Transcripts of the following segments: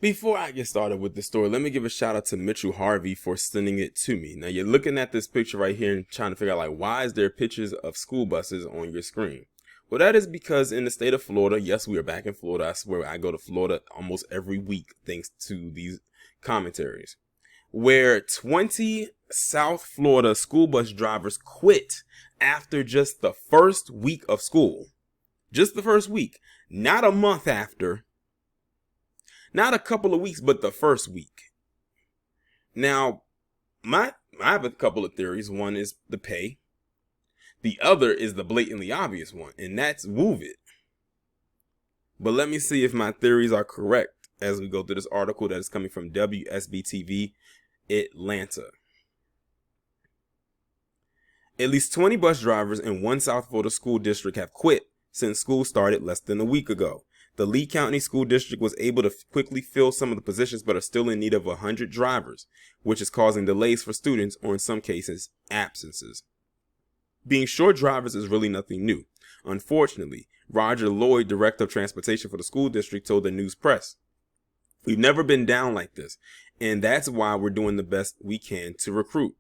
Before I get started with the story, let me give a shout out to Mitchell Harvey for sending it to me. Now you're looking at this picture right here and trying to figure out like, why is there pictures of school buses on your screen? Well, that is because in the state of Florida, yes, we are back in Florida. I swear I go to Florida almost every week thanks to these commentaries, where 20 South Florida school bus drivers quit after just the first week of school. Just the first week, not a month after. Not a couple of weeks, but the first week. Now, I have a couple of theories. One is the pay. The other is the blatantly obvious one, and that's move it. But let me see if my theories are correct as we go through this article that is coming from WSB-TV Atlanta. At least 20 bus drivers in one South Florida school district have quit since school started less than a week ago. The Lee County School District was able to quickly fill some of the positions but are still in need of 100 drivers, which is causing delays for students or in some cases, absences. Being short drivers is really nothing new. Unfortunately, Roger Lloyd, Director of Transportation for the school district, told the News Press, "We've never been down like this, and that's why we're doing the best we can to recruit.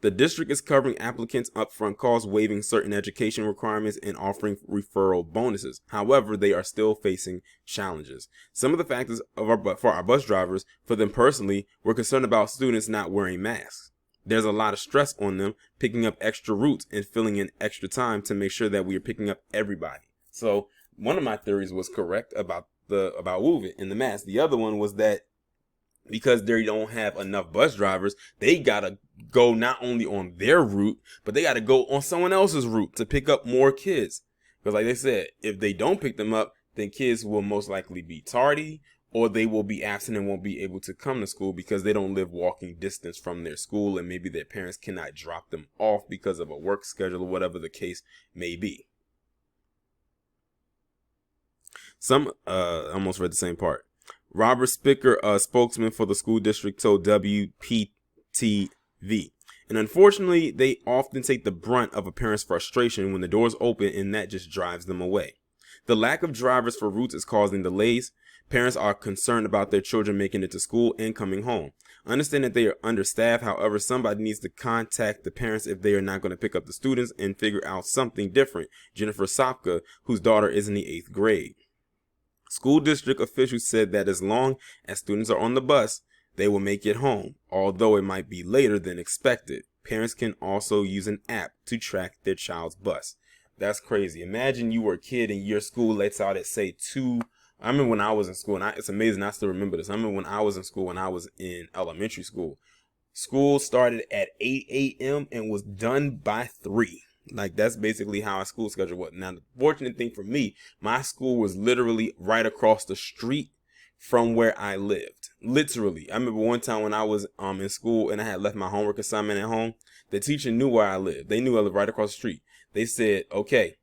The district is covering applicants' upfront costs, waiving certain education requirements, and offering referral bonuses. However, they are still facing challenges. Some of the factors for our bus drivers, for them personally, we're concerned about students not wearing masks. There's a lot of stress on them picking up extra routes and filling in extra time to make sure that we are picking up everybody." So one of my theories was correct about Move It and the mask. The other one was that because they don't have enough bus drivers, they gotta go not only on their route, but they gotta go on someone else's route to pick up more kids. Because like they said, if they don't pick them up, then kids will most likely be tardy, or they will be absent and won't be able to come to school because they don't live walking distance from their school, and maybe their parents cannot drop them off because of a work schedule or whatever the case may be. I almost read the same part. Robert Spicker, a spokesman for the school district, told WPTV, "And unfortunately, they often take the brunt of a parent's frustration when the doors open, and that just drives them away. The lack of drivers for routes is causing delays. Parents are concerned about their children making it to school and coming home. Understand that they are understaffed. However, somebody needs to contact the parents if they are not going to pick up the students and figure out something different." Jennifer Sopka, whose daughter is in the 8th grade. School district officials said that as long as students are on the bus, they will make it home, although it might be later than expected. Parents can also use an app to track their child's bus. That's crazy. Imagine you were a kid and your school lets out at say 2. I remember when I was in school, and it's amazing I still remember this. I remember when I was in school, when I was in elementary school. School started at 8 a.m. and was done by 3. Like, that's basically how our school schedule was. Now, the fortunate thing for me, my school was literally right across the street from where I lived. Literally. I remember one time when I was in school and I had left my homework assignment at home, the teacher knew where I lived. They knew I lived right across the street. They said, "Okay,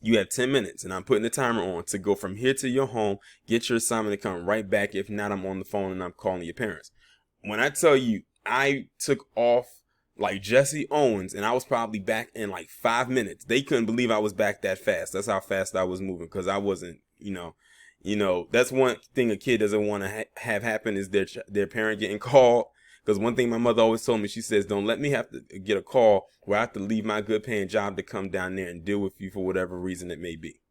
you have 10 minutes, and I'm putting the timer on to go from here to your home, get your assignment, and come right back. If not, I'm on the phone and I'm calling your parents." When I tell you, I took off like Jesse Owens, and I was probably back in like 5 minutes. They couldn't believe I was back that fast. That's how fast I was moving, because I wasn't, that's one thing a kid doesn't want to have happen is their parent getting called. Because one thing my mother always told me, she says, "Don't let me have to get a call where I have to leave my good paying job to come down there and deal with you for whatever reason it may be."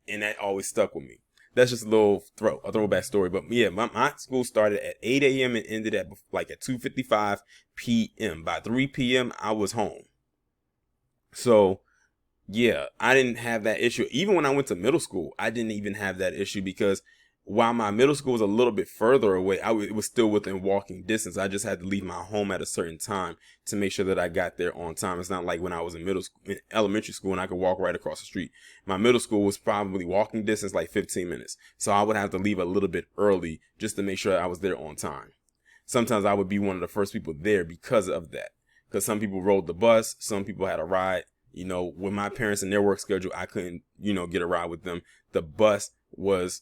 And that always stuck with me. That's just a throwback story. But yeah, my school started at 8 a.m. and ended at 2:55 p.m. By 3 p.m. I was home. So yeah, I didn't have that issue. Even when I went to middle school, I didn't even have that issue, because while my middle school was a little bit further away, it was still within walking distance. I just had to leave my home at a certain time to make sure that I got there on time. It's not like when I was in elementary school, and I could walk right across the street. My middle school was probably walking distance, like 15 minutes. So I would have to leave a little bit early just to make sure I was there on time. Sometimes I would be one of the first people there because of that. Because some people rode the bus, some people had a ride. With my parents and their work schedule, I couldn't, get a ride with them. The bus was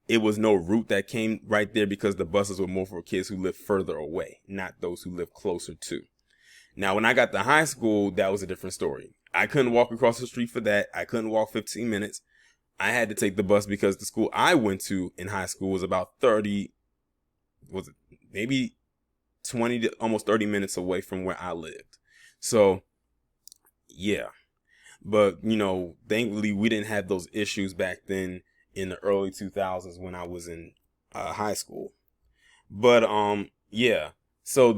no route that came right there, because the buses were more for kids who live further away, not those who live closer to. Now, when I got to high school, that was a different story. I couldn't walk across the street for that. I couldn't walk 15 minutes. I had to take the bus because the school I went to in high school was about 30, was it maybe 20 to almost 30 minutes away from where I lived. So, yeah. But, thankfully we didn't have those issues back then in the early 2000s when I was in high school. But, yeah. So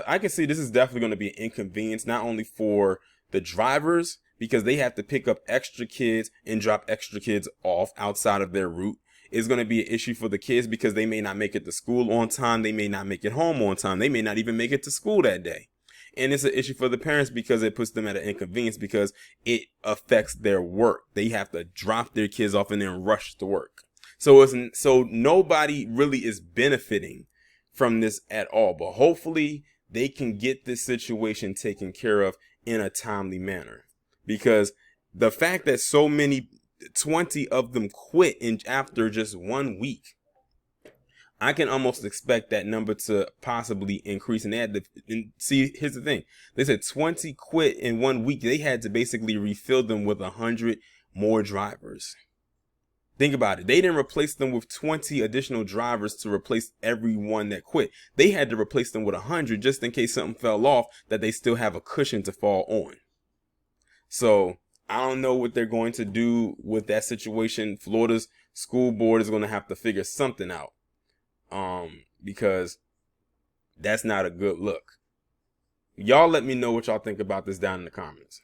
I can see this is definitely going to be an inconvenience, not only for the drivers, because they have to pick up extra kids and drop extra kids off outside of their route. It's going to be an issue for the kids because they may not make it to school on time. They may not make it home on time. They may not even make it to school that day. And it's an issue for the parents because it puts them at an inconvenience because it affects their work. They have to drop their kids off and then rush to work. So nobody really is benefiting from this at all. But hopefully they can get this situation taken care of in a timely manner. Because the fact that so many, 20 of them quit after just 1 week, I can almost expect that number to possibly increase. And see, here's the thing. They said 20 quit in 1 week. They had to basically refill them with 100 more drivers. Think about it. They didn't replace them with 20 additional drivers to replace everyone that quit. They had to replace them with 100 just in case something fell off, that they still have a cushion to fall on. So I don't know what they're going to do with that situation. Florida's school board is going to have to figure something out. Because that's not a good look. Y'all let me know what y'all think about this down in the comments.